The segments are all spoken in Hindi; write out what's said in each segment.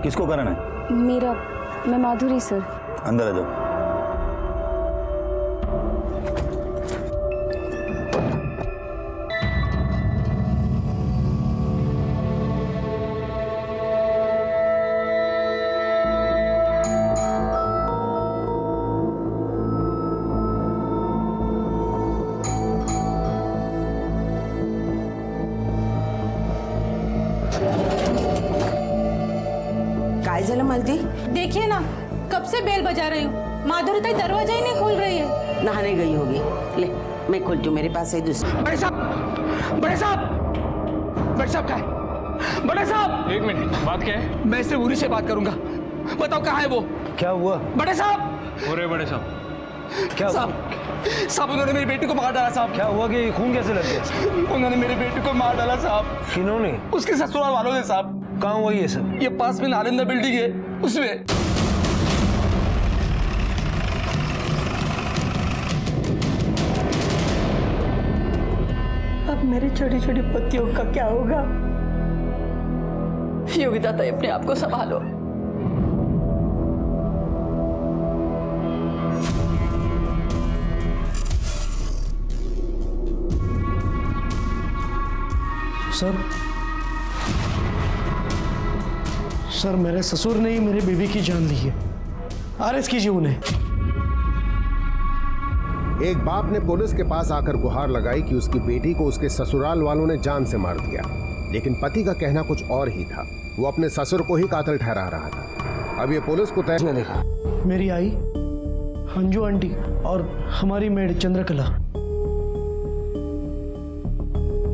किसको कारण है? मेरा, मैं माधुरी सर। अंदर आ जाओ। काय झालं मालती? देखिए ना, कब से बेल बजा रही हूँ, माधुरी ताई दरवाजा ही नहीं खोल रही है। नहाने गई होगी। ले मैं खोलती हूँ, मेरे पास है दूसरी। बड़े साहब, बड़े साहब, बड़े साहब कहाँ है? बड़े साहब, एक मिनट, बात क्या है? मैं इससे उरी से बात करूंगा। बताओ कहाँ है वो? क्या हुआ? बड़े साहब, हो रहे बड़े साहब? क्या हुआ? साहब उन्होंने मेरी बेटी को मार डाला साहब। क्या हुआ कि खून कैसे लग गया? उन्होंने मेरी बेटी को मार डाला साहब। किन्होंने? उसके ससुराल वालों ने साहब। कहाँ हुआ ये सब? ये पास में नालंदा बिल्डिंग है, उसमें। अब मेरी छोटी छोटी पोतियों का क्या होगा? योगिता ताई, अपने आप को संभालो। सर मेरे ससुर ने ही मेरी बीवी की जान ली है। अरेस्ट कीजिए उन्हें। एक बाप ने पुलिस के पास आकर गुहार लगाई कि उसकी बेटी को उसके ससुराल वालों ने जान से मार दिया, लेकिन पति का कहना कुछ और ही था। वो अपने ससुर को ही कातिल ठहरा रहा था। अब ये पुलिस को तय देखा। मेरी आई अंजू आंटी और हमारी मेड चंद्रकला।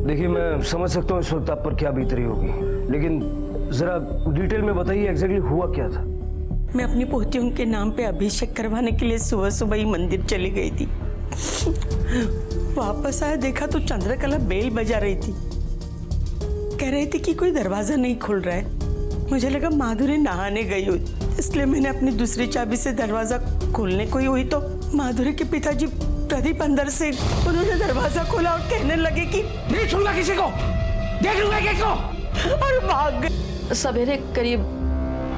देखिए, मैं समझ सकता हूँ इस वक्त आप पर क्या बीत रही होगी, लेकिन जरा डिटेल में बताइए एग्जैक्टली हुआ क्या था। मैं अपनी पोतियों के नाम पे अभिषेक करवाने के लिए सुबह सुबह ही मंदिर चली गई थी। वापस आया, देखा तो चंद्रकला बेल बजा रही थी। कह रही थी कि कोई दरवाजा नहीं खुल रहा है। मुझे लगा माधुरी नहाने गई हुई, इसलिए मैंने अपनी दूसरी चाबी से दरवाजा खोलने को ही हुई तो माधुरी के पिताजी प्रदीप अंदर से उन्होंने दरवाजा खोला और कहने लगे कि नहीं छूंगा किसी को, देख लूंगा किसको, और भाग गए। सवेरे करीब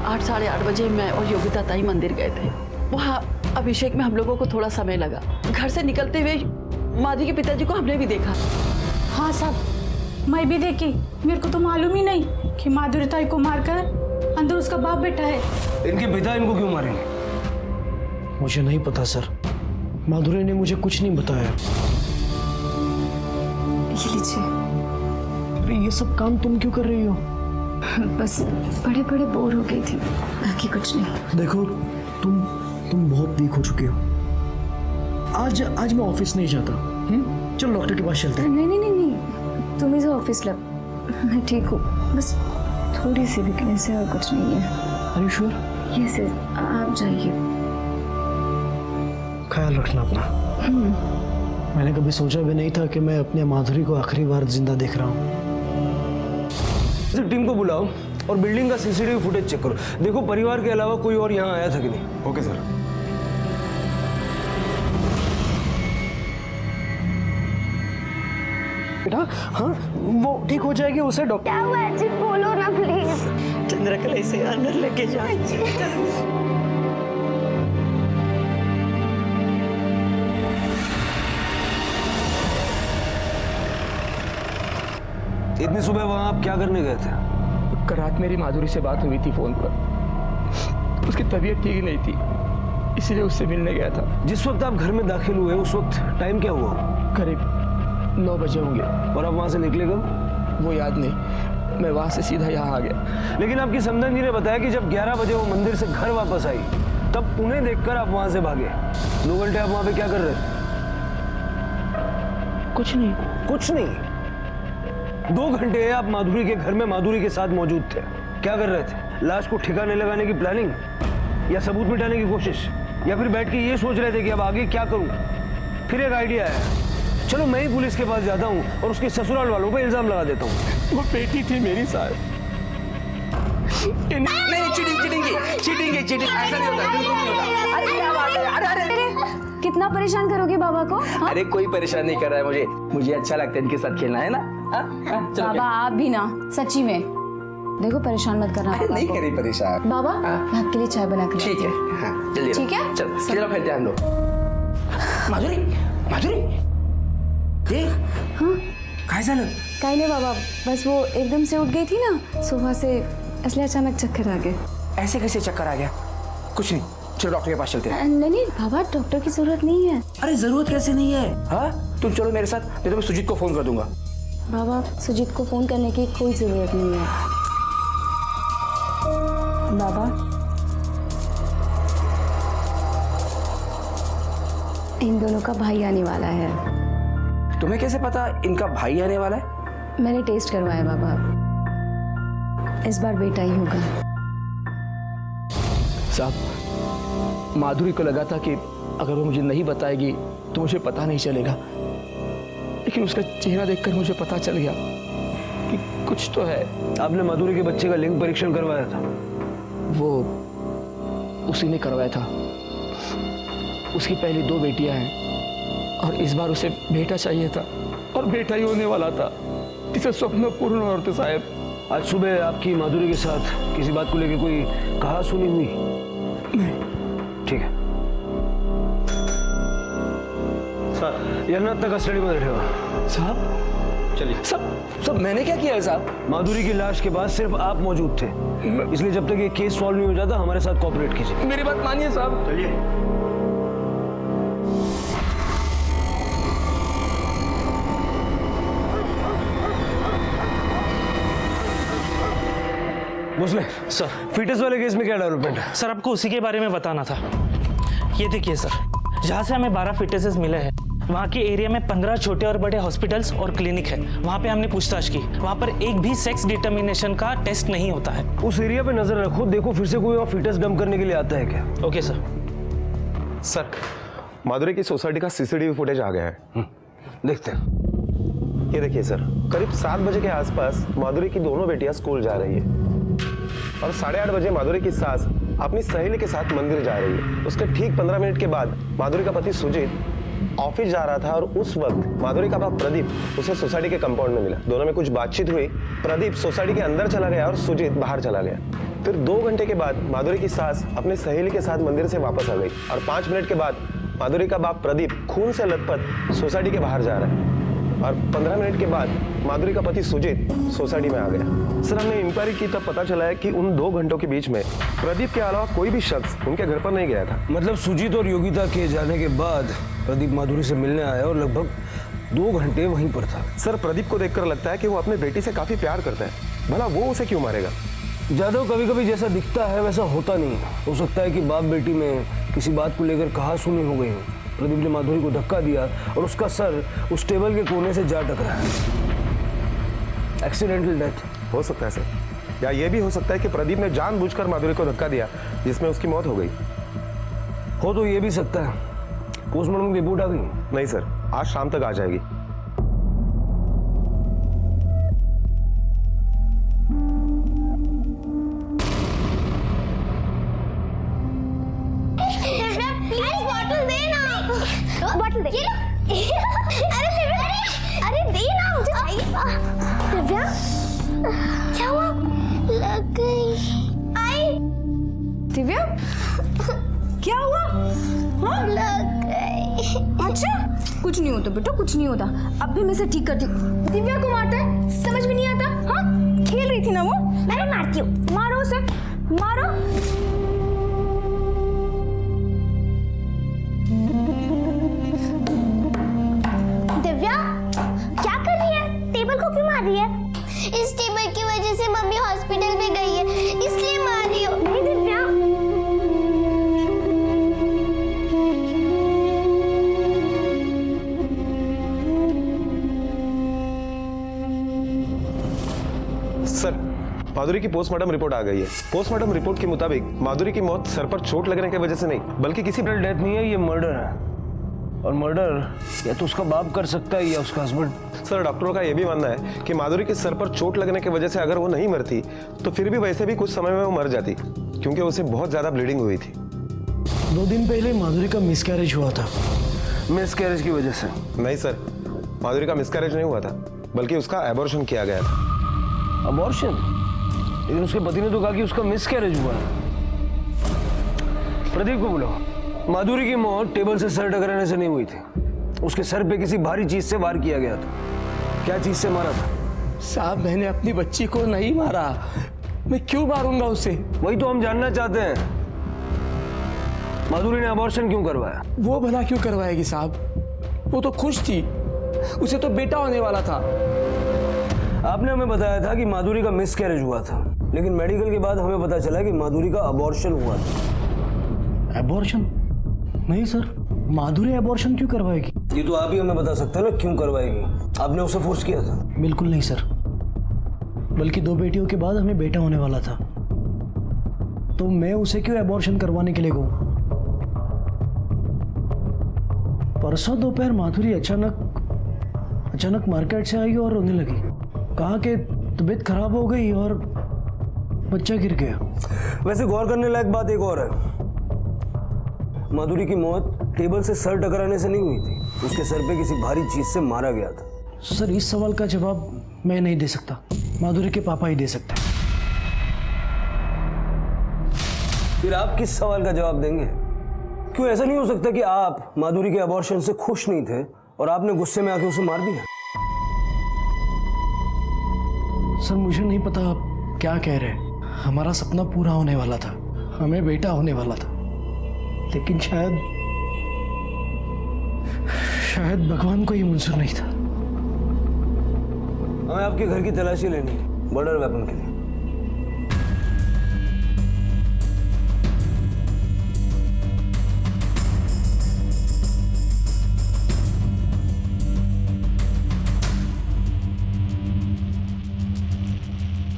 8 साढ़े 8 बजे मैं और योगिता ताई मंदिर गए थे। वहाँ अभिषेक में हम लोगों को थोड़ा समय लगा। घर से निकलते हुए माधुरी के पिताजी को हमने भी देखा। हाँ साहब, मैं भी देखी। मेरे को तो मालूम ही नहीं कि माधुरी ताई को मारकर अंदर उसका बाप बैठा है। इनके पिता इनको क्यों मारेंगे? मुझे नहीं पता सर, माधुरी ने मुझे कुछ नहीं बताया। ये लीजिए। अरे ये सब काम तुम क्यों कर रही हो? बस बड़े बड़े बोर हो गई थी, बाकी कुछ नहीं। देखो तुम बहुत वीक हो चुके हो। आज मैं ऑफिस नहीं जाता। चलो डॉक्टर के पास चलते हैं। नहीं, तुम ही ऑफिस लग। मैं ठीक हूँ, बस थोड़ी सी वीकनेस है और कुछ नहीं है। Are you sure? यस, आप जाइए। ख्याल रखना अपना। मैंने कभी सोचा भी नहीं था कि मैं अपने माधुरी को आखिरी बार जिंदा देख रहा हूँ। टीम को बुलाओ और बिल्डिंग का सीसीटीवी फुटेज चेक करो। देखो परिवार के अलावा कोई और यहाँ आया था कि नहीं। Okay sir. बेटा हाँ, वो ठीक हो जाएगी। उसे डॉक्टर क्या हुआ जी, बोलो ना प्लीज। चंद्रकला इसे अंदर लेके जाए। इतनी सुबह वहां आप क्या करने गए थे? कल रात मेरी माधुरी से बात हुई थी फोन पर। उसकी तबीयत ठीक नहीं थी, इसलिए उससे मिलने गया था। जिस वक्त आप घर में दाखिल हुए उस वक्त टाइम क्या हुआ? करीब 9 बजे होंगे। और आप वहां से निकले कब? वो याद नहीं, मैं वहां से सीधा यहाँ आ गया। लेकिन आपकी समधन जी ने बताया कि जब 11 बजे वो मंदिर से घर वापस आई तब उन्हें देखकर आप वहां से भागे। 2 घंटे आप वहां पे क्या कर रहे थे? कुछ नहीं। कुछ नहीं? 2 घंटे आप माधुरी के घर में माधुरी के साथ मौजूद थे। क्या कर रहे थे? लाश को ठिकाने लगाने की प्लानिंग, या सबूत मिटाने की कोशिश, या फिर बैठ के ये सोच रहे थे कि अब आगे क्या करूं? फिर एक आइडिया आया, चलो मैं ही पुलिस के पास जाता हूं और उसके ससुराल वालों पे इल्जाम लगा देता हूं। वो बेटी थी मेरी साहब। नहीं, चीटिंग ऐसा नहीं होता, बिल्कुल नहीं होता। अरे क्या बात है? अरे कितना परेशान करोगे बाबा को? हाँ? अरे कोई परेशान नहीं कर रहा है मुझे अच्छा लगता है इनके साथ खेलना, है ना? चलो बाबा आप भी ना, सच्ची में देखो परेशान मत करना पापा नहीं को। करी परेशान। बाबा मैं आपके लिए चाय बना कर ठीक है, हाँ जल्दी ठीक है? चल चलो फिर ध्यान दो। माधुरी माधुरी ये हाँ काय झालं? कहीं नहीं बाबा, बस वो एकदम से उठ गई थी ना सुबह से, इसलिए अचानक चक्कर आ गए। ऐसे कैसे चक्कर आ गया? कुछ नहीं, चलो डॉक्टर के पास चलते हैं। नहीं नहीं बाबा, डॉक्टर की जरूरत नहीं है। अरे जरूरत कैसे नहीं है? हाँ तुम चलो मेरे साथ, नहीं तो मैं सुजीत को फोन कर दूंगा। बाबा सुजीत को फोन करने की कोई जरूरत नहीं है। बाबा इन दोनों का भाई आने वाला है। तुम्हें कैसे पता इनका भाई आने वाला है? मैंने टेस्ट करवाया बाबा, इस बार बेटा ही होगा। साहब माधुरी को लगा था कि अगर वो मुझे नहीं बताएगी तो मुझे पता नहीं चलेगा, लेकिन उसका चेहरा देखकर मुझे पता चल गया कि कुछ तो है। आपने माधुरी के बच्चे का लिंग परीक्षण करवाया था? वो उसी ने करवाया था। उसकी पहली 2 बेटियां हैं और इस बार उसे बेटा चाहिए था और बेटा ही होने वाला था। इसे स्वप्न पूर्ण होते साहब। आज सुबह आपकी माधुरी के साथ किसी बात को लेकर कोई कहा सुनी हुई? ठीक है सर, यांना आता कस्टडीमध्ये ठेवा। साहब चलिए। सब मैंने क्या किया है साहब? माधुरी की लाश के बाद सिर्फ आप मौजूद थे, इसलिए जब तक ये केस सॉल्व नहीं हो जाता हमारे साथ कोऑपरेट कीजिए। मेरी बात मानिए साहब। चलिए। भोसले सर फीटस वाले केस में क्या डेवलपमेंट है? सर आपको उसी के बारे में बताना था। ये देखिए सर, जहाँ से हमें 12 फिटसेस मिले हैं वहाँ के एरिया में 15 छोटे और बड़े हॉस्पिटल्स और क्लिनिक है। वहाँ पे हमने पूछताछ की, वहाँ पर एक भी सेक्स डिटर्मिनेशन का टेस्ट नहीं होता है। उस एरिया पे नजर रखो, देखो फिर से कोई और फीटस डंप करने के लिए आता है क्या? Okay sir. सर माधुरी की सोसाइटी का सीसीटीवी फुटेज आ गया है। देखते हैं। ये देखिए सर, करीब 7 बजे के आसपास माधुरी की दोनों बेटियां स्कूल जा रही है और 8:30 बजे माधुरी की सास अपनी सहेली के साथ मंदिर जा रही है। उसके ठीक 15 मिनट के बाद माधुरी का पति सुजीत ऑफिस जा रहा था और उस वक्त माधुरी का बाप प्रदीप उसे सोसाइटी के कंपाउंड में मिला। दोनों में कुछ बातचीत हुई। प्रदीप सोसाइटी के अंदर चला गया और सुजीत बाहर चला गया। फिर 2 घंटे के बाद माधुरी की सास अपनी सहेली के साथ मंदिर से वापस आ गई और 5 मिनट के बाद माधुरी का बाप प्रदीप खून से लथपथ सोसाइटी के बाहर जा रहा है और 15 मिनट के बाद माधुरी का पति सुजीत सोसाइटी में आ गया। सर हमने इंक्वायरी की तब पता चला है कि उन 2 घंटों के बीच में प्रदीप के अलावा कोई भी शख्स उनके घर पर नहीं गया था। मतलब सुजीत और योगिता के जाने के बाद प्रदीप माधुरी से मिलने आया और लगभग 2 घंटे वहीं पर था। सर प्रदीप को देखकर लगता है कि वो अपनी बेटी से काफी प्यार करता है, भला वो उसे क्यों मारेगा? जादव कभी कभी जैसा दिखता है वैसा होता नहीं। हो सकता है कि बाप बेटी में किसी बात को लेकर कहा सुनी हो गई हो। प्रदीप ने माधुरी को धक्का दिया और उसका सर उस टेबल के कोने से जा टकराया। एक्सीडेंटल डेथ हो सकता है सर, या ये भी हो सकता है कि प्रदीप ने जानबूझकर माधुरी को धक्का दिया जिसमें उसकी मौत हो गई। हो तो ये भी सकता है। पोस्टमार्टम की रिपोर्ट आ गई? नहीं सर, आज शाम तक आ जाएगी। बॉटल दे। अरे दिव्या, अरे दे ना, मुझे चाहिए। दिव्या क्या हुआ? लग गई। आई दिव्या क्या हुआ? हाँ? लग गई। अच्छा कुछ नहीं होता बेटा, कुछ नहीं होता। अब भी मैं से ठीक करती हूँ। दिव्या को मारता है, समझ में नहीं आता? हाँ खेल रही थी ना वो। मैं मारती हूँ। मारो उसे, मारो। दिव्या क्या कर रही है? टेबल को क्यों मार रही है? इस टेबल की वजह से मम्मी हॉस्पिटल में गई है, इसलिए मार रही हूँ। नहीं दिव्या, सर माधुरी की पोस्टमार्टम रिपोर्ट आ गई है। पोस्टमार्टम रिपोर्ट के मुताबिक माधुरी की मौत सर पर चोट लगने की वजह से नहीं बल्कि किसी डेथ नहीं है, ये मर्डर है। और मर्डर या तो उसका बाप कर सकता है या उसका हस्बैंड। सर डॉक्टरों का यह भी मानना है कि माधुरी के सर पर चोट लगने की वजह से अगर वो नहीं मरती तो फिर भी वैसे भी कुछ समय में वो मर जाती, क्योंकि उसे बहुत ज्यादा ब्लीडिंग हुई थी। 2 दिन पहले माधुरी का मिसकैरेज हुआ था। मिसकैरेज की वजह से? नहीं सर, माधुरी का मिसकैरेज नहीं हुआ था बल्कि उसका एबॉर्शन किया गया था। अबॉर्शन? लेकिन उसके पति ने तो कहा कि उसका मिस कैरेज हुआ है। प्रदीप को बुलाओ। माधुरी की मौत टेबल से सर टकराने से नहीं हुई थी, उसके सर पे किसी भारी चीज से वार किया गया था। क्या चीज से मारा था? साहब मैंने अपनी बच्ची को नहीं मारा, मैं क्यों मारूंगा उसे? वही तो हम जानना चाहते हैं। माधुरी ने अबॉर्शन क्यों करवाया? वो भला क्यों करवाएगी साहब? वो तो खुश थी, उसे तो बेटा होने वाला था। आपने हमें बताया था कि माधुरी का मिस कैरेज हुआ था, लेकिन मेडिकल के बाद हमें पता चला कि माधुरी का अबॉर्शन हुआ था। एबॉर्शन? नहीं सर, माधुरी एबॉर्शन क्यों करवाएगी? ये तो आप ही हमें बता सकते हैं ना, क्यों करवाएगी? आपने उसे फोर्स किया था? बिल्कुल नहीं सर, बल्कि 2 बेटियों के बाद हमें बेटा होने वाला था, तो मैं उसे क्यों एबॉर्शन करवाने के लिए कहूँ? परसों दोपहर माधुरी अचानक मार्केट से आई और रोने लगी। कहा कि तबीयत खराब हो गई और बच्चा गिर गया। वैसे गौर करने लायक बात एक और है, माधुरी की मौत टेबल से सर टकराने से नहीं हुई थी, उसके सर पे किसी भारी चीज से मारा गया था। सर इस सवाल का जवाब मैं नहीं दे सकता, माधुरी के पापा ही दे सकते हैं। फिर आप किस सवाल का जवाब देंगे? क्यों ऐसा नहीं हो सकता कि आप माधुरी के अबॉर्शन से खुश नहीं थे और आपने गुस्से में आके उसे मार दिया? सर मुझे नहीं पता आप क्या कह रहे हैं। हमारा सपना पूरा होने वाला था, हमें बेटा होने वाला था, लेकिन शायद भगवान को ही मंजूर नहीं था। हमें आपके घर की तलाशी लेनी है मर्डर वेपन के लिए।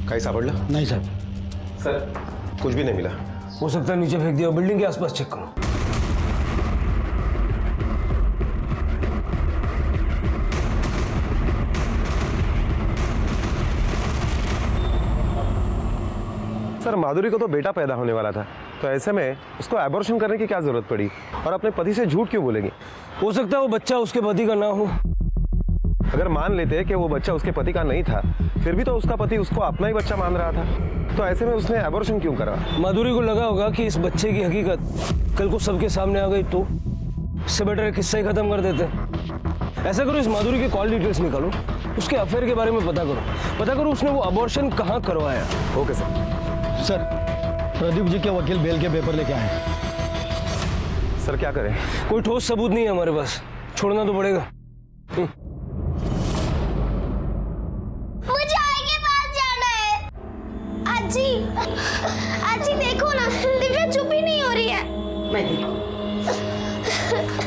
काही सापडलं? नहीं साहब। सर कुछ भी नहीं मिला। हो सकता है नीचे फेंक दिया, बिल्डिंग के आसपास चेक करो। सर माधुरी को तो बेटा पैदा होने वाला था, तो ऐसे में उसको एबॉर्शन करने की क्या जरूरत पड़ी? और अपने पति से झूठ क्यों बोलेगी? हो सकता है वो बच्चा उसके पति का ना हो। अगर मान लेते कि वो बच्चा उसके पति का नहीं था, फिर भी तो उसका पति उसको अपना ही बच्चा मान रहा था, तो ऐसे में उसने एबॉर्शन क्यों करा? माधुरी को लगा होगा कि इस बच्चे की हकीकत कल को सबके सामने आ गई तो इससे बेटर किस्सा ही खत्म कर देते। ऐसा करो, इस माधुरी के कॉल डिटेल्स निकालो, उसके अफेयर के बारे में पता करो उसने वो अबॉर्शन कहाँ करवाया। Okay sir. Sir Pradeep ji के वकील बेल के पेपर लेके आए। सर क्या करें? कोई ठोस सबूत नहीं है हमारे पास, छोड़ना तो पड़ेगा। मुझे आगे पास जाना है। आजी देखो ना, दिव्या चुप ही नहीं हो रही है। मैं देखूं।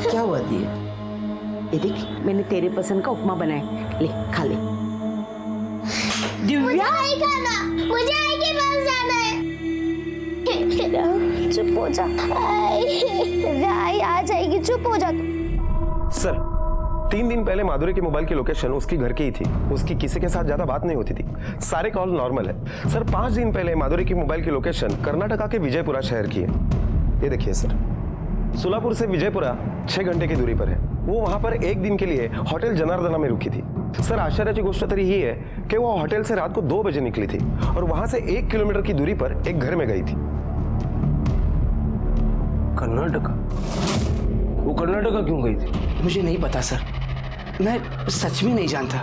क्या हुआ दिया? ये देख, मैंने तेरे पसंद का उपमा बनाया, ले खा ले। मुझे नहीं खाना, मुझे आगे पास जाना है। चुप हो जा, आई आ जाएगी, चुप हो जा। सर 3 दिन पहले माधुरी के मोबाइल की लोकेशन उसकी घर की ही थी, उसकी किसी के साथ ज्यादा बात नहीं होती थी, सारे कॉल नॉर्मल है। सर 5 दिन पहले माधुरी की मोबाइल की लोकेशन कर्नाटका के विजयपुरा शहर की है। ये देखिए सर, सोलापुर से विजयपुरा 6 घंटे की दूरी पर है। वो वहां पर 1 दिन के लिए होटल जनार्दना में रुकी थी। सर आश्चर्य की गोष्ट तरी ही है कि वो होटल से रात को 2 बजे निकली थी और वहां से 1 किलोमीटर की दूरी पर एक घर में गई थी। कर्नाटका? वो कर्नाटका क्यों गई थी? मुझे नहीं पता सर, मैं सच में नहीं जानता।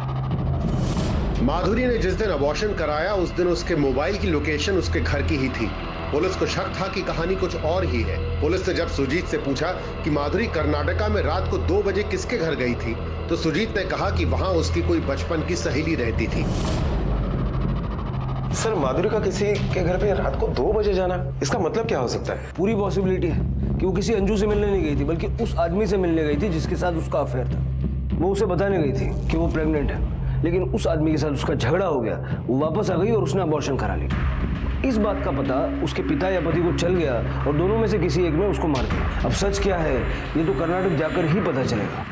माधुरी ने जिस दिन अबॉर्शन कराया उस दिन उसके मोबाइल की लोकेशन उसके घर की ही थी। पुलिस को शक था कि कहानी कुछ और ही है। पुलिस ने जब सुजीत से पूछा कि माधुरी कर्नाटका में रात को 2 बजे किसके घर गई थी, तो सुजीत ने कहा कि वहां उसकी कोई बचपन की सहेली रहती थी। सर माधुरी का किसी के घर पे रात को 2 बजे जाना, इसका मतलब क्या हो सकता है? पूरी पॉसिबिलिटी है कि वो किसी अंजू से मिलने नहीं गई थी, बल्कि उस आदमी से मिलने गई थी जिसके साथ उसका अफेयर था। वो उसे बताने गई थी कि वो प्रेग्नेंट है, लेकिन उस आदमी के साथ उसका झगड़ा हो गया, वो वापस आ गई और उसने अबॉर्शन करा लिया। इस बात का पता उसके पिता या पति को चल गया और दोनों में से किसी एक ने उसको मार दिया। अब सच क्या है ये तो कर्नाटक जाकर ही पता चलेगा।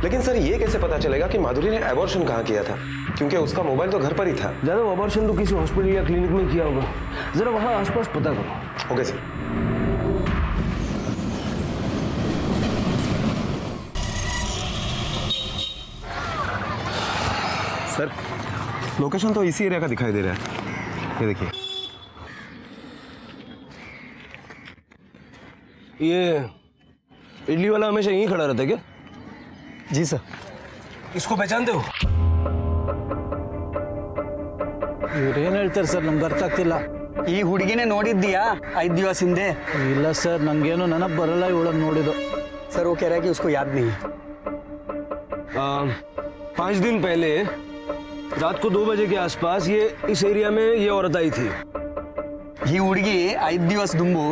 लेकिन सर ये कैसे पता चलेगा कि माधुरी ने एबॉर्शन कहाँ किया था, क्योंकि उसका मोबाइल तो घर पर ही था। ज्यादा अबॉर्शन तो किसी हॉस्पिटल या क्लिनिक में किया होगा, जरा वहां आसपास पता करो। Okay sir. सर लोकेशन तो इसी एरिया का दिखाई दे रहा है। ये देखिए, ये इडली वाला हमेशा यहीं खड़ा रहता है क्या? जी सर। इसको पहचानते हो? ಇವ್ರೇನು ಹೇಳ್ತಾರೆ ಸರ್, ನಮ್ಗೆ ಅರ್ಥ ಆಗ್ತಿಲ್ಲ. ಈ ಹುಡುಗಿನೇ ನೋಡಿದ್ದೀಯಾ 5 ದಿವಸ ಹಿಂದೆ? ಇಲ್ಲ ಸರ್, ನಂಗೇನು ನೆನಪು ಬರಲ್ಲ ಇವಳನ್ನು ನೋಡಿದ್ದು. सर वो कह रहा है कि उसको याद नहीं है। 5 दिन पहले रात को 2 बजे के आसपास ये इस एरिया में ये औरत आई थी। ಈ ಹುಡುಗಿ 5 ದಿವಸ ದುಂಬು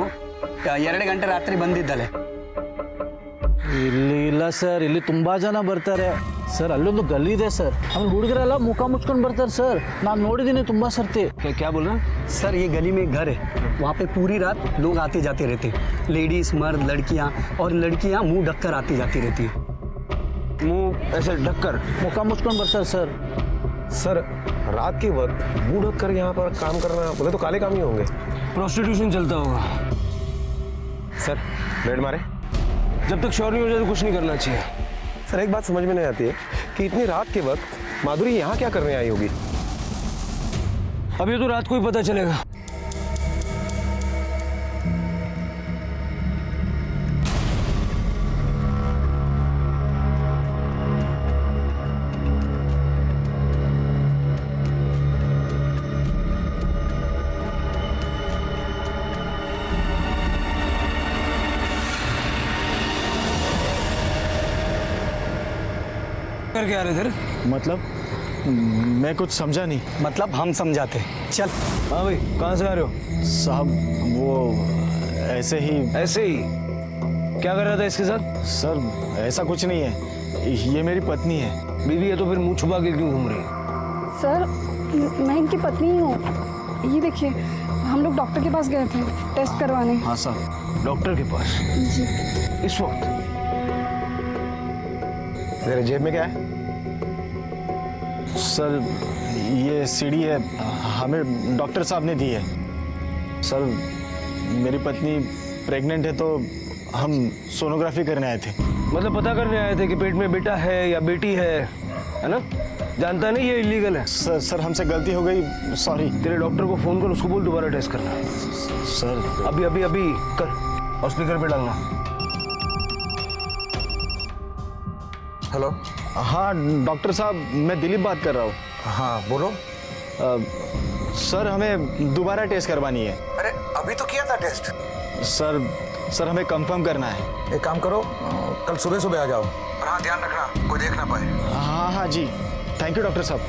2 ಗಂಟೆ ರಾತ್ರಿ ಬಂದಿದ್ದಾಳೆ. ಇಲ್ಲಿ ಇಲ್ಲ ಸರ್, ಇಲ್ಲಿ ತುಂಬಾ ಜನ ಬರ್ತಾರೆ ಸರ್. ಅಲ್ಲೊಂದು ಗಲ್ಲಿ ಇದೆ ಸರ್, ಆಮೇಲೆ ಹುಡುಗರೆಲ್ಲ ಮುಖ ಮುಚ್ಕೊಂಡು ಬರ್ತಾರೆ ಸರ್. ನಾನು ನೋಡಿದ್ದೀನಿ ತುಂಬಾ ಸರ್ತಿ. क्या बोल रहा? सर ये गली में एक घर है, वहाँ पे पूरी रात लोग आते जाते रहते हैं, लेडीज मर्द लड़कियाँ, और लड़कियाँ मुंह ढककर आती जाती रहती है। मुंह ऐसे ढककर? ಮುಖ ಮುಚ್ಕೊಂಡು ಬರ್ತಾರೆ ಸರ್. सर रात के वक्त मुंह ढक कर यहाँ पर काम करना, बोले तो काले काम ही होंगे। प्रोस्टिट्यूशन चलता होगा। सर बेड मारे। जब तक श्योर नहीं हो जाए तो कुछ नहीं करना चाहिए। सर एक बात समझ में नहीं आती है कि इतनी रात के वक्त माधुरी यहाँ क्या करने आई होगी? अब ये तो रात को ही पता चलेगा। करके आ रहे थे? मतलब मैं कुछ समझा नहीं। मतलब हम समझाते। चल। हाँ भाई, कहाँ से आ रहे हो? साहब वो ऐसे ही। ऐसे ही? क्या कर रहा था इसके साथ? सर ऐसा कुछ नहीं है, ये मेरी पत्नी है। बीवी है तो फिर मुंह छुपा के क्यों घूम रही है? सर मैं इनकी पत्नी ही हूँ। ये देखिए, हम लोग डॉक्टर के पास गए थे टेस्ट करवाने। हाँ सर। डॉक्टर के पास? जी। इस वक्त? तेरे जेब में क्या है? सर ये सीढ़ी है, हमें डॉक्टर साहब ने दी है। सर मेरी पत्नी प्रेग्नेंट है तो हम सोनोग्राफी करने आए थे। मतलब पता करने आए थे कि पेट में बेटा है या बेटी है ना? जानता नहीं ये इलीगल है। सर हमसे गलती हो गई, सॉरी। तेरे डॉक्टर को फोन कर, उसको बोल दोबारा टेस्ट करना। सर अभी अभी अभी कर और स्पीकर पे डालना। हेलो। हाँ डॉक्टर साहब, मैं दिलीप बात कर रहा हूँ। हाँ बोलो। सर हमें दोबारा टेस्ट करवानी है। अरे अभी तो किया था टेस्ट। सर हमें कंफर्म करना है। एक काम करो, कल सुबह सुबह आ जाओ, और हाँ ध्यान रखना कोई देख ना पाए। हाँ हाँ जी, थैंक यू डॉक्टर साहब।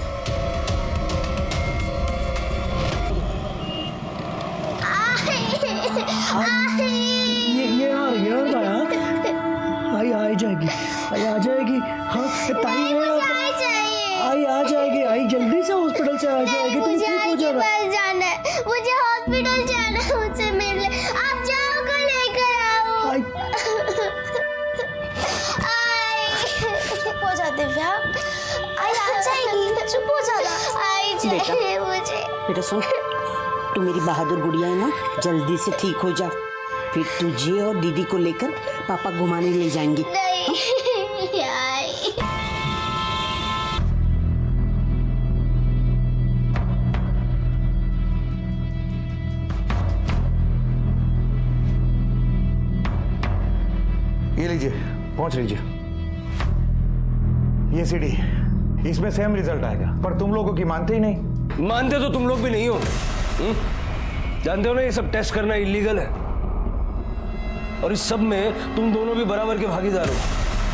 आई आ जाएगी, आई आ जाएगी। हाँ ताई आई आ जाएगी, आई जल्दी से हॉस्पिटल से आ जाएगी। तुम ठीक हो जाना। जाना है, मुझे हॉस्पिटल जाना है, मुझसे मिलने। आप जाओ को लेकर आओ। चुप हो जा दिव्या, आई आ जाएगी, चुप हो जाना। आई जाएगी मुझे। बेटा सुन, तू मेरी बहादुर गुड़िया है ना, जल्दी से ठीक हो जा, फिर तुझे और दीदी को लेकर पापा घुमाने ले जाएंगे। नहीं आई। ये लीजिए, पहुंच लीजिए। ये सीडी, इसमें सेम रिजल्ट आएगा, पर तुम लोगों की मानते ही नहीं। मानते तो तुम लोग भी नहीं हो। जानते हो ना ये सब टेस्ट करना इलीगल है, और इस सब में तुम दोनों भी बराबर के भागीदार हो,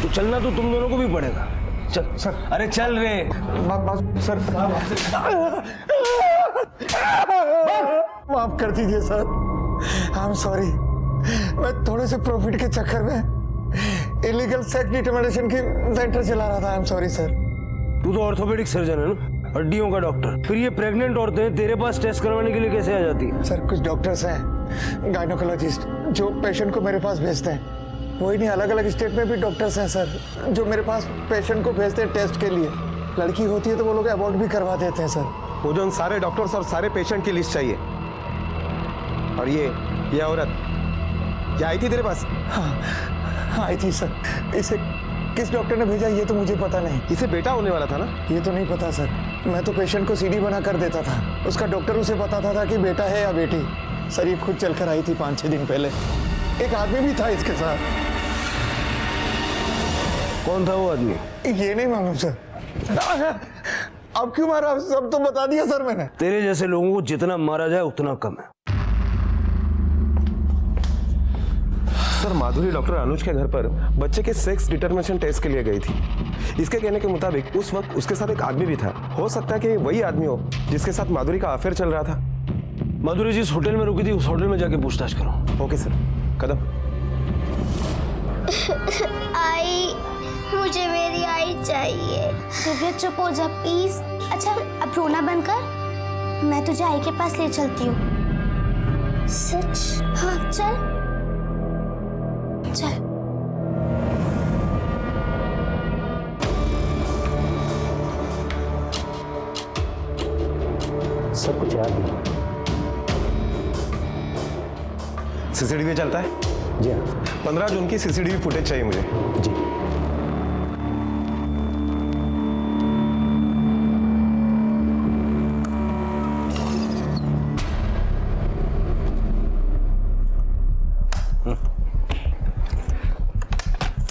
तो चलना तो तुम दोनों को भी पड़ेगा। चल सर। अरे चल रे। सर माफ कर दीजिए सर, आई एम सॉरी। मैं थोड़े से प्रॉफिट के चक्कर में इलीगल सेक्स डिटर्मिनेशन की सेंटर चला रहा था। I am sorry sir. तू तो ऑर्थोपेडिक सर्जन है ना, हड्डियों का डॉक्टर, फिर ये प्रेग्नेंट औरतें तेरे पास टेस्ट करवाने के लिए कैसे आ जाती है? सर कुछ डॉक्टर्स हैं गायनोकोलॉजिस्ट जो पेशेंट को मेरे पास भेजते हैं। वही नहीं, अलग अलग स्टेट में भी डॉक्टर्स हैं सर जो मेरे पास पेशेंट को भेजते हैं टेस्ट के लिए। लड़की होती है तो वो लोग अबॉर्ट भी करवा देते हैं सर। मुझे उन सारे डॉक्टर्स और सारे पेशेंट की लिस्ट चाहिए। और ये औरत क्या आई थी तेरे पास? हाँ आई थी सर। इसे किस डॉक्टर ने भेजा ये तो मुझे पता नहीं। इसे बेटा होने वाला था ना? ये तो नहीं पता सर। मैं तो पेशेंट को सीडी बना कर देता था। उसका डॉक्टर उसे बताता था कि बेटा है या बेटी। सर ये खुद चलकर आई थी 5-6 दिन पहले। एक आदमी भी था इसके साथ। कौन था वो आदमी? ये नहीं मालूम सर। अब क्यों मारा? सब तो बता दिया सर मैंने। तेरे जैसे लोगों को जितना मारा जाए उतना कम है। सर माधुरी डॉक्टर अनुज के घर पर बच्चे के सेक्स डिटरमिनेशन टेस्ट के लिए गई थी। इसके कहने के मुताबिक उस वक्त उसके साथ एक आदमी भी था। हो सकता है कि वही आदमी हो जिसके साथ माधुरी का अफेयर चल रहा था। माधुरी जिस होटल में रुकी थी उस होटल में जाके पूछताछ करो। Okay sir. कदम। आई, मुझे मेरी आई चाहिए। दिव्या चुप हो जा प्लीज। अच्छा अब रोना बंद कर, मैं तुझे आई के पास ले चलती हूँ। सच? हाँ चल चल। सब कुछ याद है। सीसीटीवी चलता है? जी हाँ। 15 जून की सीसीटीवी फुटेज चाहिए मुझे। जी।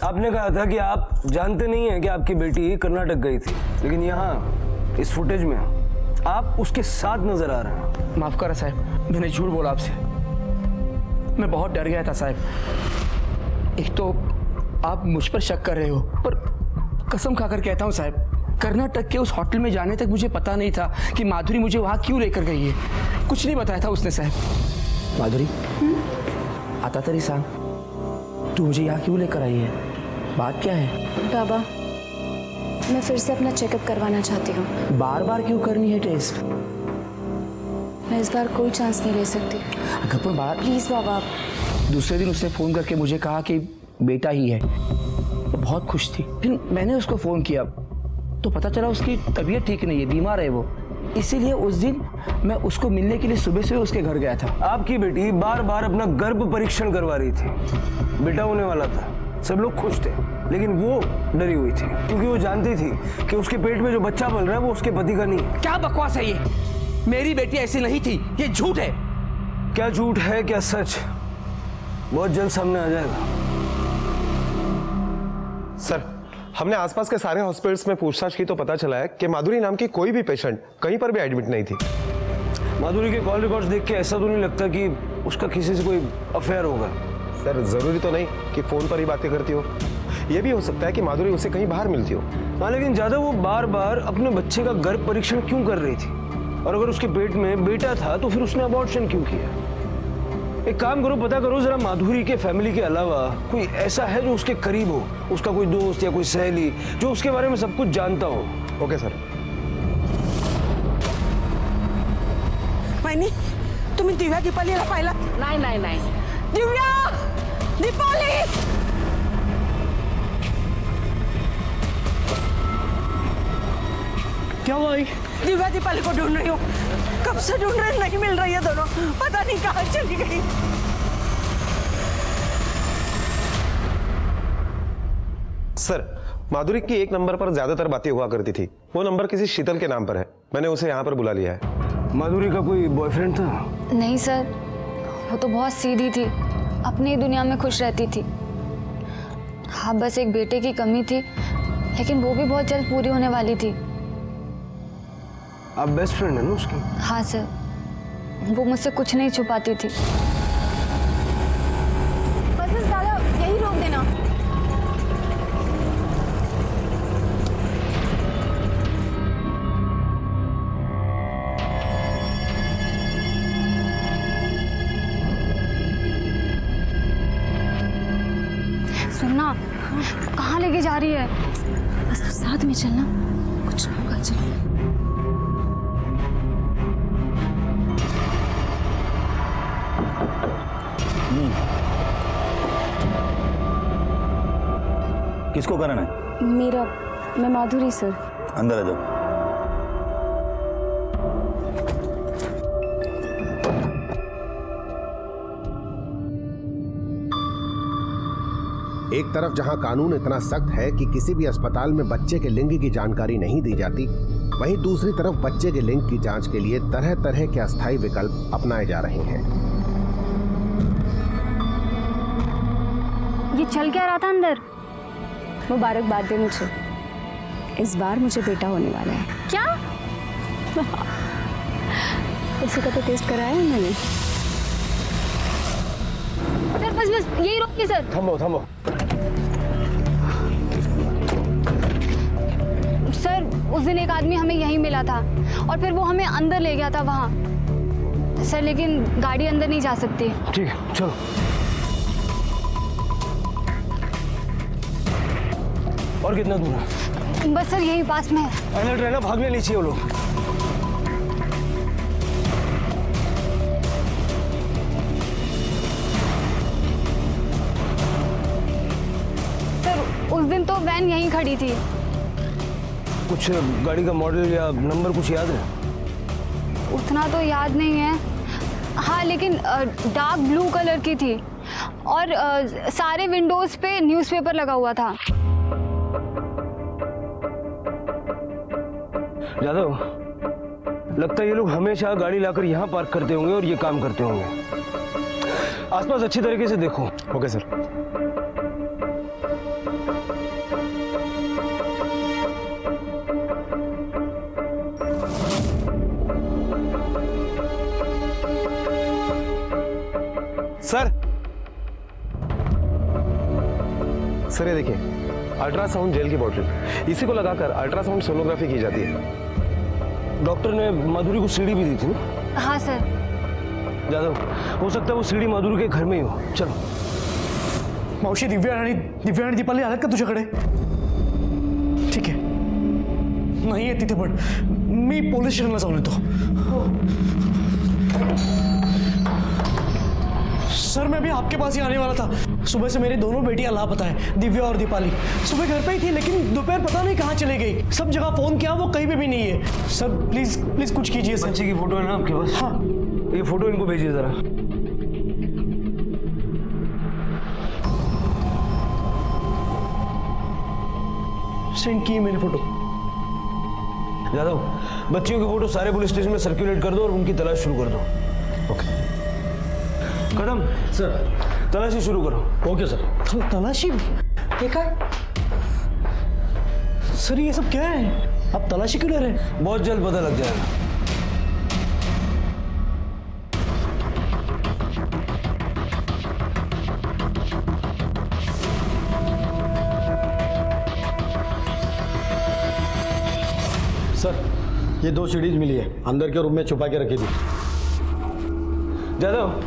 आपने कहा था कि आप जानते नहीं हैं कि आपकी बेटी कर्नाटक गई थी, लेकिन यहाँ इस फुटेज में आप उसके साथ नजर आ रहे हैं। माफ करा साहब, मैंने झूठ बोला आपसे। मैं बहुत डर गया था साहब। एक तो आप मुझ पर शक कर रहे हो, पर कसम खाकर कहता हूँ साहब, कर्नाटक के उस होटल में जाने तक मुझे पता नहीं था कि माधुरी मुझे वहाँ क्यों लेकर गई है। कुछ नहीं बताया था उसने साहब। माधुरी आता तरी सांग, तू मुझे यहाँ क्यों लेकर आई है? बात क्या है? बाबा मैं फिर से अपना चेकअप करवाना चाहती हूँ। बार बार क्यों करनी है टेस्ट? मैं इस बार कोई चांस नहीं ले सकती। अगर बात प्लीज बाबा। दूसरे दिन उसने फ़ोन करके मुझे कहा कि बेटा ही है। वो बहुत खुश थी। फिर मैंने उसको फ़ोन किया तो पता चला उसकी तबीयत ठीक नहीं है, बीमार है वो। इसीलिए उस दिन मैं उसको मिलने के लिए सुबह से उसके घर गया था। आपकी बेटी बार बार अपना गर्भ परीक्षण करवा रही थी। बेटा होने वाला था, सब लोग खुश थे, लेकिन वो डरी हुई थी क्योंकि वो जानती थी कि उसके पेट में जो बच्चा पल रहा है वो उसके पति का नहीं है। क्या बकवास है ये? मेरी बेटी ऐसी नहीं थी, ये झूठ है। क्या झूठ है क्या सच, बहुत जल्द सामने आ जाएगा। सर हमने आसपास के सारे हॉस्पिटल्स में पूछताछ की तो पता चला है कि माधुरी नाम की कोई भी पेशेंट कहीं पर भी एडमिट नहीं थी। माधुरी के कॉल रिकॉर्ड्स देख के ऐसा तो नहीं लगता कि उसका किसी से कोई अफेयर होगा। सर जरूरी तो नहीं कि फोन पर ही बातें करती हो, यह भी हो सकता है कि माधुरी उसे कहीं बाहर मिलती हो। हाँ लेकिन ज्यादा वो बार बार अपने बच्चे का गर्भ परीक्षण क्यों कर रही थी? और अगर उसके पेट में बेटा था तो फिर उसने अबॉर्शन क्यों किया? एक काम करो, पता करो जरा माधुरी के फैमिली के अलावा कोई ऐसा है जो उसके करीब हो, उसका कोई दोस्त या कोई सहेली जो उसके बारे में सब कुछ जानता हो। Okay sir. वहिनी तुम्ही दिव्या दीपालीला पाहिला? नाही नाही नाही। दिव्या दीपाली क्या हुआ? दिव्या दीपाली को ढूंढ रही हूँ, कब से ढूंढ रहे, नहीं मिल रही है दोनों, पता नहीं कहाँ चली गई। सर माधुरी की एक नंबर पर ज्यादातर बातें हुआ करती थी। वो नंबर किसी शीतल के नाम पर है, मैंने उसे यहाँ पर बुला लिया है। माधुरी का कोई बॉयफ्रेंड था? नहीं सर, वो तो बहुत सीधी थी, अपनी दुनिया में खुश रहती थी। हाँ बस एक बेटे की कमी थी, लेकिन वो भी बहुत जल्द पूरी होने वाली थी। आप बेस्ट फ्रेंड है ना उसकी? हाँ सर, वो मुझसे कुछ नहीं छुपाती थी। बस दादा यही रोक देना। सुनना, कहाँ लेके जा रही है? बस तो साथ में चलना, कुछ नहीं होगा। चल। किसको कराना है? मेरा, मैं माधुरी सर। अंदर आ जाओ। एक तरफ जहां कानून इतना सख्त है कि किसी भी अस्पताल में बच्चे के लिंग की जानकारी नहीं दी जाती, वहीं दूसरी तरफ बच्चे के लिंग की जांच के लिए तरह तरह के अस्थायी विकल्प अपनाए जा रहे हैं। ये चल क्या रहा था अंदर? मुबारकबाद दे मुझे, इस बार मुझे बेटा होने वाला है। क्या? उसी का तो टेस्ट कराया है मैंने। सर बस यही रोकिए सर। थम्बो थम्बो। सर उस दिन एक आदमी हमें यहीं मिला था और फिर वो हमें अंदर ले गया था वहाँ। सर लेकिन गाड़ी अंदर नहीं जा सकती। ठीक है चलो। और कितना दूर है? बस सर यही पास में है। अलर्ट रहना, भागने नहीं चाहिए वो लोग। सर उस दिन तो वैन यहीं खड़ी थी। कुछ गाड़ी का मॉडल या नंबर कुछ याद है? उतना तो याद नहीं है। हाँ लेकिन डार्क ब्लू कलर की थी और सारे विंडोज पे न्यूज़पेपर लगा हुआ था। यादव, लगता है ये लोग हमेशा गाड़ी लाकर यहाँ पार्क करते होंगे और ये काम करते होंगे। आसपास अच्छी तरीके से देखो। Okay sir. सर ये देखिए, अल्ट्रासाउंड जेल की बोतल, इसी को लगाकर अल्ट्रासाउंड सोनोग्राफी की जाती है। डॉक्टर ने माधुरी को सीढ़ी भी दी थी ना? हाँ सर। यादव, हो सकता है वो सीढ़ी माधुरी के घर में ही हो। चलो। मावशी, दिव्या आणि दीपाली आल्यात का तुझ्याकडे? ठीक आहे, नाही आहे तिथे, पण मी पोलीस स्टेशनला जाऊन येतो। सर मैं भी आपके पास ही आने वाला था। सुबह से मेरी दोनों बेटियां लापता है, दिव्या और दीपाली। सुबह घर पे ही थी लेकिन दोपहर पता नहीं कहाँ चले गई। सब जगह फोन किया, वो कहीं पे भी नहीं है। सर प्लीज प्लीज कुछ कीजिए सर। बच्चे की फोटो है ना आपके पास? हाँ। ये फोटो इनको भेजिए जरा। सेंड की मैंने फोटो। यादव, बच्चियों की फोटो सारे पुलिस स्टेशन में सर्कुलेट कर दो और उनकी तलाश शुरू कर दो। ओके। कदम सर, तलाशी शुरू करो। Okay sir. तलाशी? देखा सर, ये सब क्या है? आप तलाशी क्यों ले रहे हैं? बहुत जल्द पता लग जाएगा। सर, ये 2 सीढ़ीज मिली है, अंदर के रूम में छुपा के रखी थी। यादव,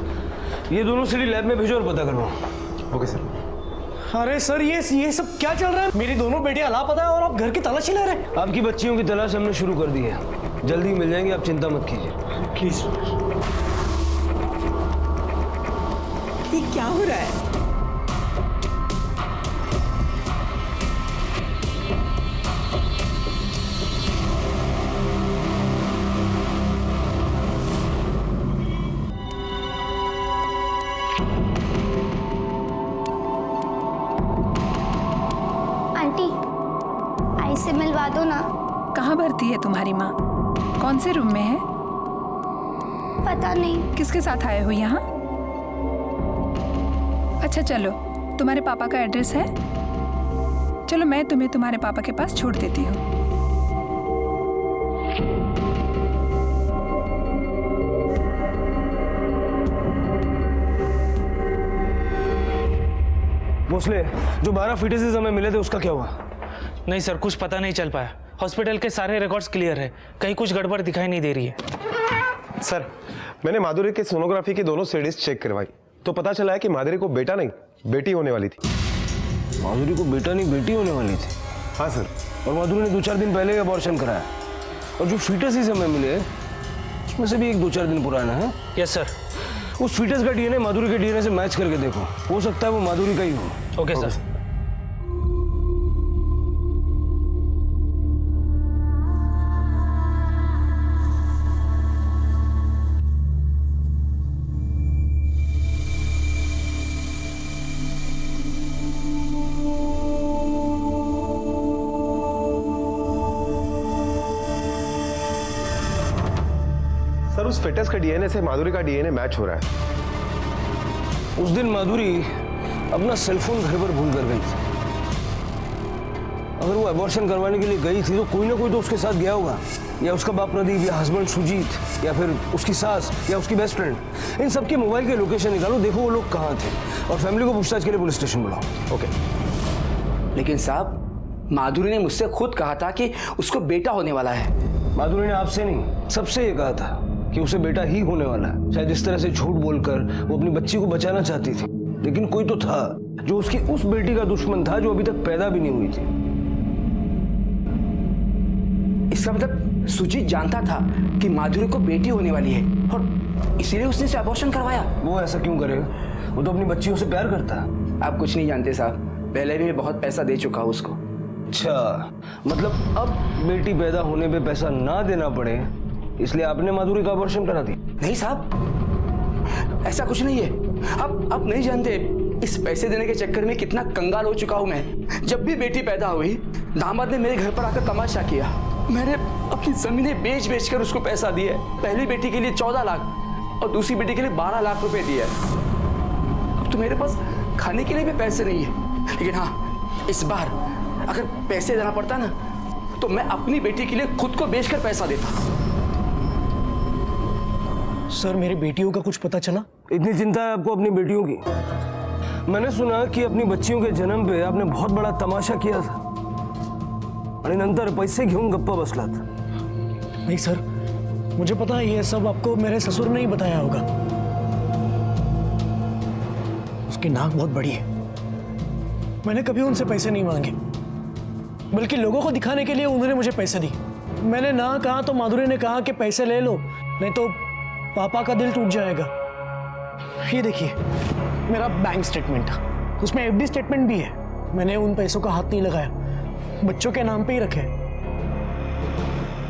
ये दोनों सीढ़ी लैब में भेजो और पता करवाओ। Okay sir. अरे सर, ये सब क्या चल रहा है? मेरी दोनों बेटियां लापता है और आप घर की तलाशी ले रहे हैं? आपकी बच्चियों की तलाश हमने शुरू कर दी है, जल्दी मिल जाएंगे, आप चिंता मत कीजिए। प्लीज। ये क्या हो रहा है? से मिलवा दो ना। कहाँ भर्ती है तुम्हारी माँ? कौन से रूम में है? पता नहीं। किसके साथ आए हो यहाँ? अच्छा चलो, तुम्हारे पापा का एड्रेस है? चलो मैं तुम्हें तुम्हारे पापा के पास छोड़ देती हूँ। भोसले, जो 12 फीटेसेस हमें मिले थे उसका क्या हुआ? नहीं सर, कुछ पता नहीं चल पाया। हॉस्पिटल के सारे रिकॉर्ड्स क्लियर है, कहीं कुछ गड़बड़ दिखाई नहीं दे रही है। सर, मैंने माधुरी की सोनोग्राफी की दोनों सीढ़ीज चेक करवाई तो पता चला है कि माधुरी को बेटा नहीं बेटी होने वाली थी। माधुरी को बेटा नहीं बेटी होने वाली थी? हाँ सर। और माधुरी ने 2-4 दिन पहले अबॉर्शन कराया, और जो फीटस हमें मिले उसमें से भी 1-2-4 दिन पुराना है। Yes sir. उस फीटस का डीएनए माधुरी के डीएनए से मैच करके देखो, हो सकता है वो माधुरी का ही हो। Okay sir. उस फिटनेस के डीएनए से माधुरी का डीएनए मैच हो रहा है। उस दिन माधुरी अपना सेलफोन घर पर भूल कर गई थी। अगर वो अबॉर्शन करवाने के लिए गई थी तो कोई ना कोई तो उसके साथ गया होगा, या उसका बाप प्रदीप, या हस्बैंड सुजीत, या फिर उसकी सास, या उसकी बेस्ट फ्रेंड। इन सबके मोबाइल के लोकेशन निकालो, देखो वो लोग कहाँ थे, और फैमिली को पूछताछ के लिए पुलिस स्टेशन बुलाओ। ओके। लेकिन साहब, माधुरी ने मुझसे खुद कहा था कि उसको बेटा होने वाला है। माधुरी ने आपसे नहीं, सबसे ये कहा था कि उसे बेटा ही होने वाला है। शायद इस तरह से झूठ बोलकर वो अपनी बच्ची को बचाना चाहती थी, लेकिन कोई तो था जो उसकी उस बेटी का दुश्मन था जो अभी तक पैदा भी नहीं हुई थी। इसका मतलब सुजीत जानता था कि माधुरी को बेटी होने वाली है और इसीलिए उसने उसे अबॉर्शन करवाया। वो ऐसा क्यों करेगा? वो तो अपनी बच्चियों से प्यार करता है। आप कुछ नहीं जानते साहब, पहले भी मैं बहुत पैसा दे चुका हूँ उसको। अच्छा, मतलब अब बेटी पैदा होने पे पैसा ना देना पड़े इसलिए आपने माधुरी का अबॉर्शन करा दी? नहीं साहब, ऐसा कुछ नहीं है। आप नहीं जानते इस पैसे देने के चक्कर में कितना कंगाल हो चुका हूं मैं। जब भी बेटी पैदा हुई, दामाद ने मेरे घर पर आकर तमाशा किया। मैंने अपनी जमीनें बेच कर उसको पैसा दिया। पहली बेटी के लिए 14 लाख और दूसरी बेटी के लिए 12 लाख रुपए दिए। अब तो मेरे पास खाने के लिए भी पैसे नहीं है। लेकिन हाँ, इस बार अगर पैसे देना पड़ता ना तो मैं अपनी बेटी के लिए खुद को बेचकर पैसा देता। सर, मेरी बेटियों का कुछ पता चला? इतनी चिंता है आपको अपनी बेटियों की? मैंने सुना कि अपनी बच्चियों के जन्म पे आपने बहुत बड़ा तमाशा किया था आणि नंतर पैसे घेऊन गप्पा बसलात। नहीं सर, मुझे पता है ये सब आपको मेरे ससुर ने ही बताया होगा। उसकी नाक बहुत बड़ी है। मैंने कभी उनसे पैसे नहीं मांगे, बल्कि लोगों को दिखाने के लिए उन्होंने मुझे पैसे दी। मैंने ना कहा तो माधुरी ने कहा कि पैसे ले लो, नहीं तो पापा का दिल टूट जाएगा। ये देखिए मेरा बैंक स्टेटमेंट, उसमें एफडी स्टेटमेंट भी है। मैंने उन पैसों का हाथ नहीं लगाया, बच्चों के नाम पे ही रखे।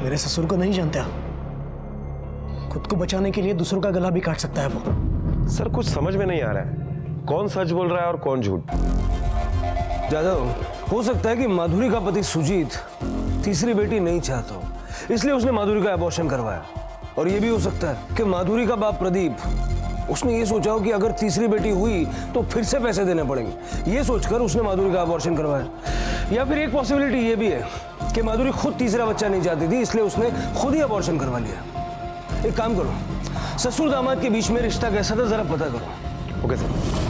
मेरे ससुर को नहीं जानते आप। खुद को बचाने के लिए दूसरों का गला भी काट सकता है वो। सर, कुछ समझ में नहीं आ रहा है, कौन सच बोल रहा है और कौन झूठ। जादव, हो सकता है कि माधुरी का पति सुजीत तीसरी बेटी नहीं चाहता हो, इसलिए उसने माधुरी का अबॉर्शन करवाया। और यह भी हो सकता है कि माधुरी का बाप प्रदीप, उसने ये सोचा हो कि अगर तीसरी बेटी हुई तो फिर से पैसे देने पड़ेंगे, ये सोचकर उसने माधुरी का अबॉर्शन करवाया। या फिर एक पॉसिबिलिटी ये भी है कि माधुरी खुद तीसरा बच्चा नहीं चाहती थी, इसलिए उसने खुद ही अबॉर्शन करवा लिया। एक काम करो, ससुर दामाद के बीच में रिश्ता कैसा था जरा पता करो। Okay sir.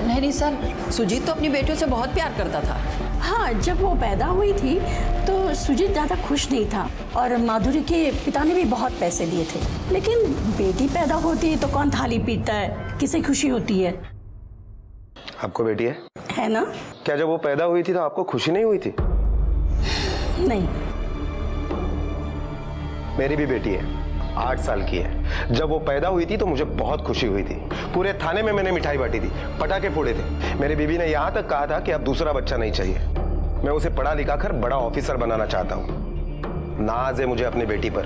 नहीं सर, सुजीत तो अपनी बेटियों से बहुत प्यार करता था। हाँ, जब वो पैदा हुई थी तो सुजीत ज़्यादा खुश नहीं था और माधुरी के पिता ने भी बहुत पैसे दिए थे। लेकिन बेटी पैदा होती है तो कौन थाली पीटता है, किसे खुशी होती है? आपको बेटी है ना? क्या जब वो पैदा हुई थी तो आपको खुशी नहीं हुई थी? नहीं। मेरी भी बेटी है, 8 साल की है। जब वो पैदा हुई थी तो मुझे बहुत खुशी हुई थी। पूरे थाने में मैंने मिठाई बांटी थी, पटाखे फोड़े थे। मेरी बीवी ने यहाँ तक कहा था कि अब दूसरा बच्चा नहीं चाहिए। मैं उसे पढ़ा लिखा कर बड़ा ऑफिसर बनाना चाहता हूँ। नाज है मुझे अपनी बेटी पर।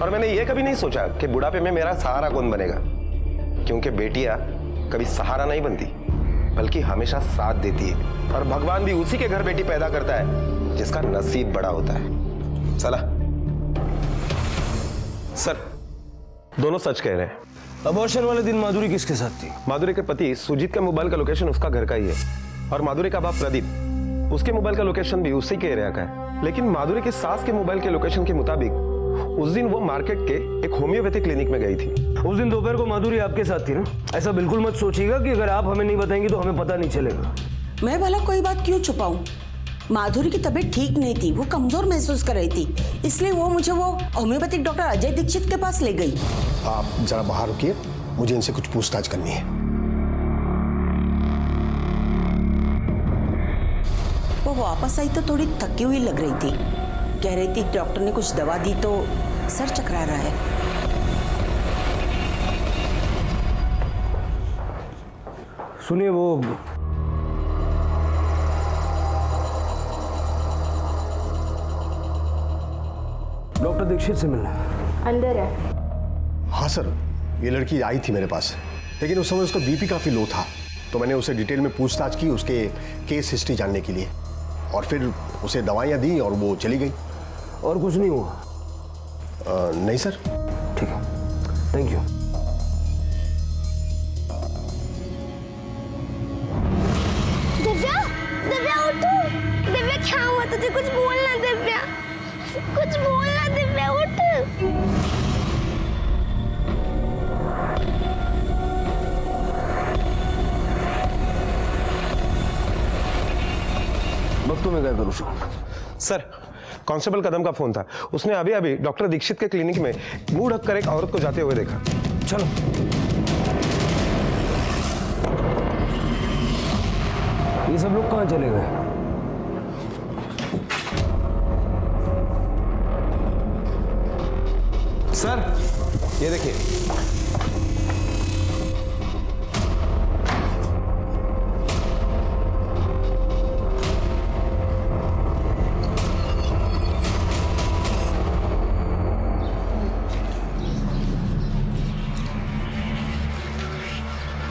और मैंने ये कभी नहीं सोचा कि बुढ़ापे में मेरा सहारा कौन बनेगा, क्योंकि बेटियां कभी सहारा नहीं बनती बल्कि हमेशा साथ देती है। और भगवान भी उसी के घर बेटी पैदा करता है जिसका नसीब बड़ा होता है। चला सर, दोनों सच कह रहे हैं। अबॉर्शन वाले दिन माधुरी किसके साथ थी? माधुरी के पति सुजीत का मोबाइल का लोकेशन उसका घर का ही है, और माधुरी का बाप प्रदीप, उसके मोबाइल का लोकेशन भी उसी के एरिया का है। लेकिन माधुरी की सास के मोबाइल के लोकेशन के मुताबिक उस दिन वो मार्केट के एक होम्योपैथिक क्लिनिक में गई थी। उस दिन दोपहर को माधुरी आपके साथ थी ना? ऐसा बिल्कुल मत सोचिएगा कि अगर आप हमें नहीं बताएंगे तो हमें पता नहीं चलेगा। मैं भला कोई बात क्यों छुपाऊं? माधुरी की तबीयत ठीक नहीं थी, वो कमजोर महसूस कर रही थी, इसलिए वो मुझे वो होम्योपैथिक डॉक्टर अजय दीक्षित के पास ले गई। आप जरा बाहर रुकिए, मुझे इनसे कुछ पूछताछ करनी है। वो वापस आई तो थोड़ी थकी हुई लग रही थी। कह रही थी डॉक्टर ने कुछ दवा दी तो सर चकरा रहा है। सुनिए, वो डॉक्टर दीक्षित से मिलना अंदर है। हाँ सर, ये लड़की आई थी मेरे पास, लेकिन उस समय उसका बीपी काफी लो था, तो मैंने उसे डिटेल में पूछताछ की उसके केस हिस्ट्री जानने के लिए। और फिर उसे दवाइयाँ दी और वो चली गई। और कुछ नहीं हुआ? नहीं सर। ठीक है, थैंक यू। दिव्या, दिव्या उठो। दिव्या क्या हुआ तुझे? कुछ बोलना दिव्या, कुछ बोलना दिव्या, उठ। वक्त में क्या करूँ? सर, कांस्टेबल कदम का फोन था। उसने अभी अभी डॉक्टर दीक्षित के क्लिनिक में मुंह ढककर एक औरत को जाते हुए देखा। चलो। ये सब लोग कहाँ चले गए? सर, ये देखिए।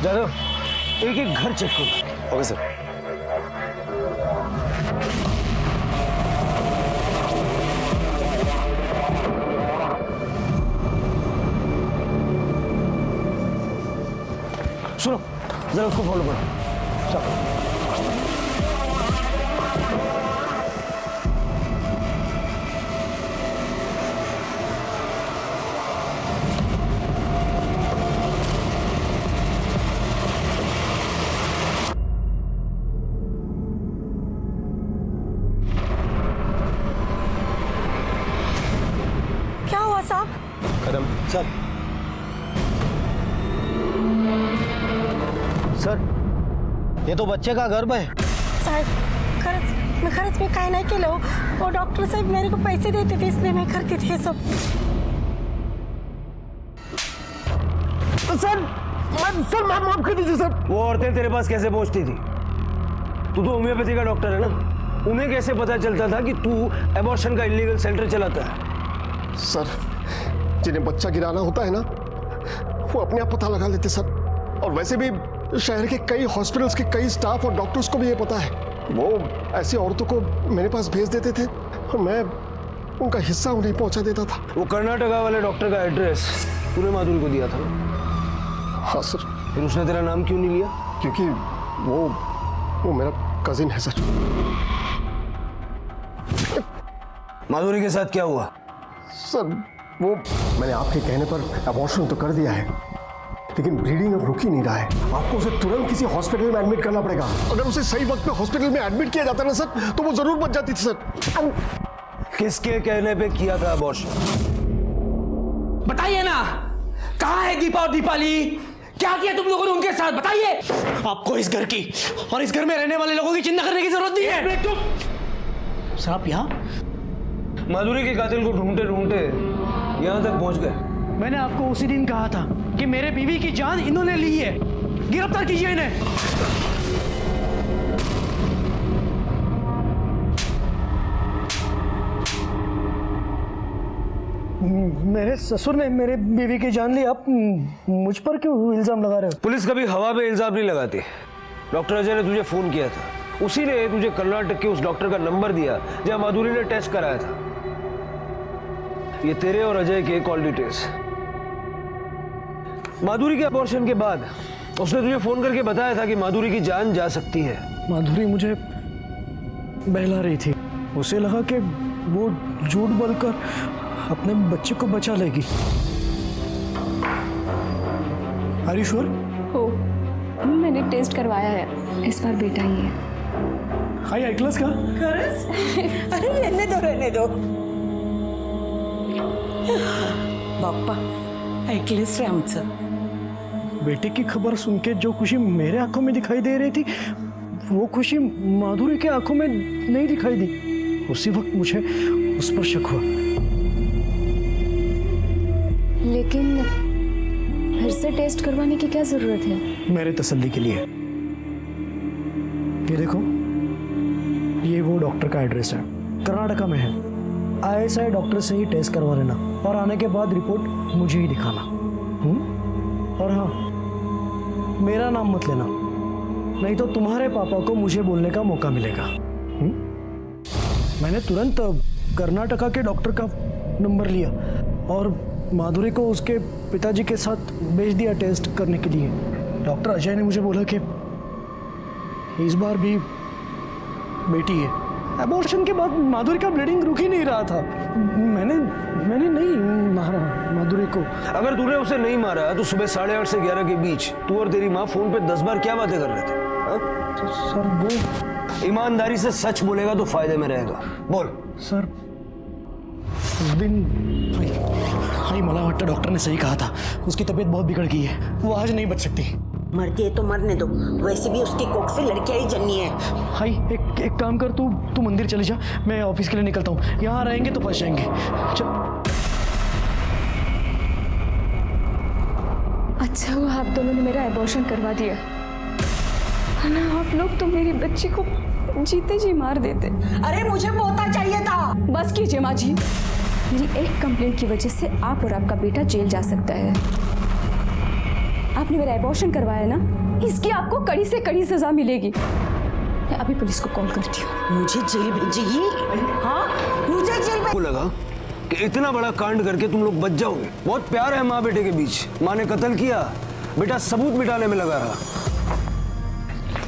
जादव, एक एक घर चेक करो। Okay sir. सुनो, जरा उसको फॉलो करो। चलो। क्या हुआ साहब? कदम सर, सर, ये तो बच्चे का गर्भ है। साहेब खरंच मी काय नाही केलं. वो डॉक्टर साहेब मेरे को पैसे देते थे इसलिए मैं करती थी ये सब. सर माफ कर दीजिए सर। वो औरतें तेरे पास कैसे पहुंचती थी? तू तो होम्योपैथी का डॉक्टर है ना, उन्हें कैसे पता चलता था कि तू एबॉर्शन का इलीगल सेंटर चलाता है? सर, जिन्हें बच्चा गिराना होता है ना, वो अपने आप पता लगा लेते सर। और वैसे भी शहर के कई हॉस्पिटल्स के कई स्टाफ और डॉक्टर्स को भी ये पता है। वो ऐसी औरतों को मेरे पास भेज देते थे और मैं उनका हिस्सा उन्हें पहुंचा देता था। वो कर्नाटका वाले डॉक्टर का एड्रेस तूने माधुरी को दिया था ना? हाँ सर। फिर उसने तेरा नाम क्यों नहीं लिया? क्योंकि वो मेरा कजिन है सर। माधुरी के साथ क्या हुआ? सर, वो मैंने आपके कहने पर अबॉर्शन तो कर दिया है, लेकिन ब्लीडिंग अब रुक ही नहीं रहा है। आपको उसे तुरंत किसी हॉस्पिटल में एडमिट करना पड़ेगा। अगर उसे सही वक्त पे हॉस्पिटल में एडमिट किया जाता ना सर, तो वो जरूर बच जाती थी सर। किसके कहने पे किया था अबॉर्शन? बताइए ना, कहाँ है दीपा और दीपाली? क्या किया तुम लोगों ने उनके साथ? बताइए। आपको इस घर की और इस घर में रहने वाले लोगों की चिंता करने की जरूरत नहीं है। सर, आप यहाँ माधुरी के कातिल को ढूंढते ढूंढते यहाँ तक पहुंच गए। मैंने आपको उसी दिन कहा था कि मेरे बीवी की जान इन्होंने ली है, गिरफ्तार कीजिए इन्हें। मेरे ससुर ने मेरे बीवी की जान ली, आप मुझ पर क्यों इल्जाम लगा रहे हो? पुलिस कभी हवा पे इल्जाम नहीं लगाती। डॉक्टर अजय ने तुझे फोन किया था, उसी ने तुझे कर्नाटक के उस डॉक्टर का नंबर दिया जहां माधुरी ने टेस्ट कराया था। ये तेरे और अजय के कॉल डिटेल्स। माधुरी के अबॉर्शन के बाद उसने तुझे फोन करके बताया था कि माधुरी की जान जा सकती है। माधुरी मुझे बहला रही थी, उसे लगा कि वो झूठ बोलकर अपने बच्चे को बचा लेगी। Are you sure? हो, मैंने टेस्ट करवाया है, इस बार बेटा ही है। हाई आइक्लस का? अरे रहने दो बाप्पा, ऐकलेस रे आमचं. बेटे की खबर सुन के जो खुशी मेरे आंखों में दिखाई दे रही थी, वो खुशी माधुरी के आंखों में नहीं दिखाई दी। उसी वक्त मुझे उस पर शक हुआ। लेकिन फिर से टेस्ट करवाने की क्या जरूरत है? मेरे तसल्ली के लिए। ये देखो, ये वो डॉक्टर का एड्रेस है, कर्नाटका में है। ISI डॉक्टर से ही टेस्ट करवा लेना और आने के बाद रिपोर्ट मुझे ही दिखाना। और हाँ, मेरा नाम मत लेना, नहीं तो तुम्हारे पापा को मुझे बोलने का मौका मिलेगा। मैंने तुरंत कर्नाटका के डॉक्टर का नंबर लिया और माधुरी को उसके पिताजी के साथ भेज दिया टेस्ट करने के लिए। डॉक्टर अजय ने मुझे बोला कि इस बार भी बेटी है। एबॉर्शन के बाद माधुरी का ब्लीडिंग रुक ही नहीं रहा था। मैंने नहीं मारा माधुरी को। अगर तूने उसे नहीं मारा तो सुबह 8:30 से 11 के बीच तू और तेरी माँ फोन पे 10 बार क्या बातें कर रहे थे? तो सर वो ईमानदारी से सच बोलेगा तो फायदे में रहेगा। बोल। सर उस दिन हाई मला वाटता डॉक्टर ने सही कहा था, उसकी तबीयत बहुत बिगड़ गई है, वो आज नहीं बच सकती। मरती है तो मरने दो, वैसे भी उसकी कोख से लड़कियां ही जन्नी है। हाई एक काम कर, तू मंदिर चली जा, मैं ऑफिस के लिए निकलता हूँ। यहाँ रहेंगे तो फंस जाएंगे। चल। अच्छा हुआ आप दोनों ने मेरा एबॉर्शन करवा दिया, वरना आप लोग तो मेरी बच्ची को जीते जी मार देते। अरे मुझे पोता चाहिए था। बस कीजिए माँ जी, मेरी एक कंप्लेंट की वजह से आप और आपका बेटा जेल जा सकता है। आपने मेरा एबॉर्शन करवाया ना, इसकी आपको कड़ी से कड़ी सजा मिलेगी। मैं अभी पुलिस को कॉल करती हूँ। मुझे जेल भेजिए। हाँ, मुझे जेल को लगा कि इतना बड़ा कांड करके तुम लोग बच जाओगे। बहुत प्यार है माँ बेटे के बीच। माँ ने कत्ल किया, बेटा सबूत मिटाने में लगा रहा।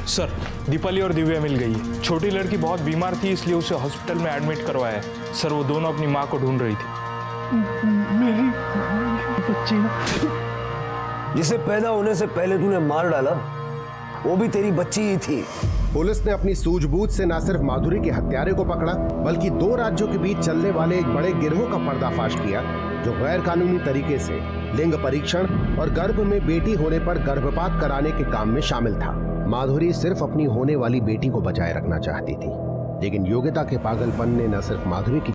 सर, दीपाली और दिव्या मिल गई है। छोटी लड़की बहुत बीमार थी, इसलिए उसे हॉस्पिटल में एडमिट करवाया है। सर, वो दोनों अपनी माँ को ढूंढ रही थी। मेरी बच्ची जिसे पैदा होने से पहले तूने मार डाला, वो भी तेरी बच्ची ही थी। पुलिस ने अपनी सूझबूझ से न सिर्फ माधुरी के हत्यारे को पकड़ा, बल्कि 2 राज्यों के बीच चलने वाले एक बड़े गिरोह का पर्दाफाश किया, जो गैर कानूनी तरीके से लिंग परीक्षण और गर्भ में बेटी होने पर गर्भपात कराने के काम में शामिल था। माधुरी सिर्फ अपनी होने वाली बेटी को बचाए रखना चाहती थी, लेकिन योग्यता के पागलपन ने न सिर्फ माधुरी की